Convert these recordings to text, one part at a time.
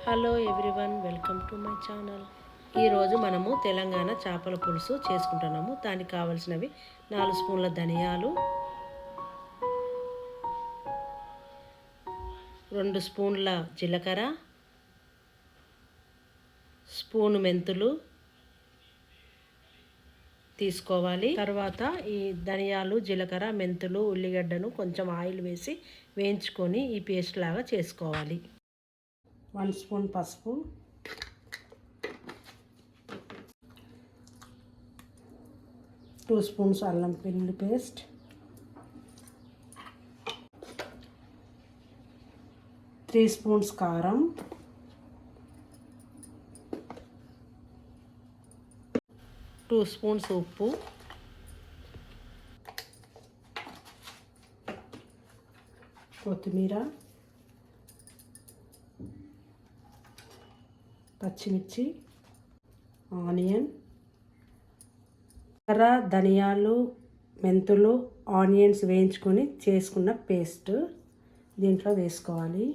Hello everyone, welcome to my channel. ఈరోజు మనము తెలంగాణ చేపల పులుసు చేసుకుంటున్నాము. దానికి కావాల్సినవి 4 స్పూన్ల ధనియాలు, 2 స్పూన్ల జీలకర్ర, స్పూను మెంతులు తీసుకోవాలి. తర్వాత ఈ ధనియాలు, జీలకర్ర, మెంతులు, ఉల్లిగడ్డను కొంచెం ఆయిల్ వేసి వేయించుకొని ఈ పేస్ట్ లాగా చేసుకోవాలి. 1 స్పూన్ పసుపు, 2 స్పూన్స్ అల్లం వెల్లుల్లి పేస్ట్, 3 స్పూన్స్ కారం, 2 స్పూన్స్ ఉప్పు, కొత్తిమీర, పచ్చిమిర్చి, ఆనియన్, కర్ర, ధనియాలు, మెంతులు, ఆనియన్స్ వేయించుకొని చేసుకున్న పేస్ట్ దీంట్లో వేసుకోవాలి.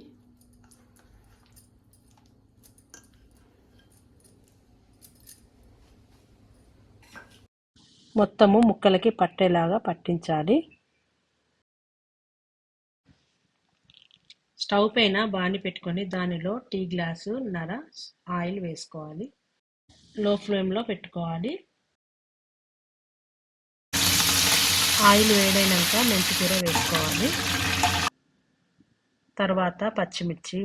మొత్తము ముక్కలకి పట్టేలాగా పట్టించాలి. స్టవ్ పైన బాణీ పెట్టుకొని దానిలో టీ గ్లాసు నర ఆయిల్ వేసుకోవాలి. లో ఫ్లేమ్లో పెట్టుకోవాలి. ఆయిల్ వేడైనాక మెంతికూర వేసుకోవాలి. తర్వాత పచ్చిమిర్చి,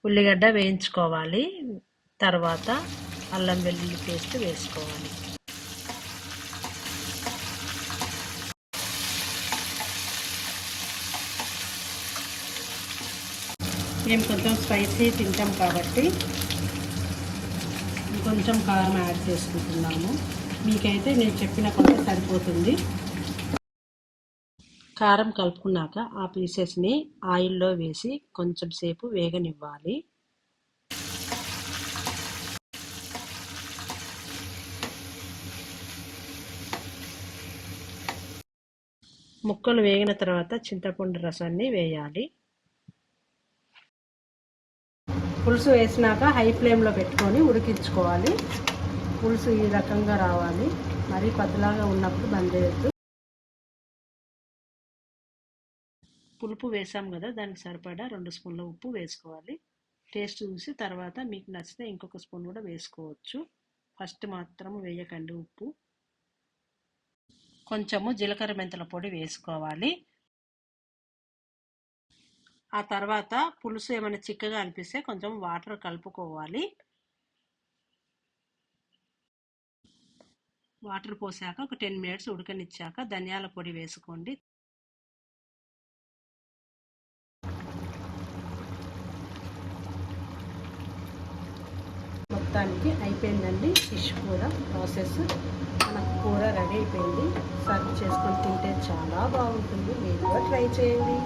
ఉల్లిగడ్డ వేయించుకోవాలి. తర్వాత అల్లం వెల్లుల్లి పేస్ట్ వేసుకోవాలి. మేము కొంచెం స్పైసీ తింటాం కాబట్టి కొంచెం కారం యాడ్ చేసుకుంటున్నాము. మీకైతే నేను చెప్పిన కొంచెం సరిపోతుంది. కారం కలుపుకున్నాక ఆ పీసెస్ని ఆయిల్లో వేసి కొంచెం సేపు వేగనివ్వాలి. ముక్కలు వేగిన తర్వాత చింతపండు రసాన్ని వేయాలి. పులుసు వేసినాక హై ఫ్లేమ్లో పెట్టుకొని ఉడికించుకోవాలి. పులుసు ఈ రకంగా రావాలి. మరీ పతలాగా ఉన్నప్పుడు బంద్ చేయొద్దు. పులుపు వేసాం కదా, దానికి సరిపడా 2 స్పూన్ల ఉప్పు వేసుకోవాలి. టేస్ట్ చూసి తర్వాత మీకు నచ్చితే ఇంకొక స్పూన్ కూడా వేసుకోవచ్చు. ఫస్ట్ మాత్రం వేయకండి ఉప్పు. కొంచెము జీలకర్ర మెంతుల పొడి వేసుకోవాలి. ఆ తర్వాత పులుసు ఏమైనా చిక్కగా అనిపిస్తే కొంచెం వాటర్ కలుపుకోవాలి. వాటర్ పోసాక ఒక 10 మినిట్స్ ఉడకనిచ్చాక ధనియాల పొడి వేసుకోండి. మొత్తానికి అయిపోయిందండి ఫిష్ కూర ప్రాసెస్. మనకు కూర రెడీ అయిపోయింది. సర్వ్ చేసుకొని తింటే చాలా బాగుంటుంది. మీరు కూడా ట్రై చేయండి.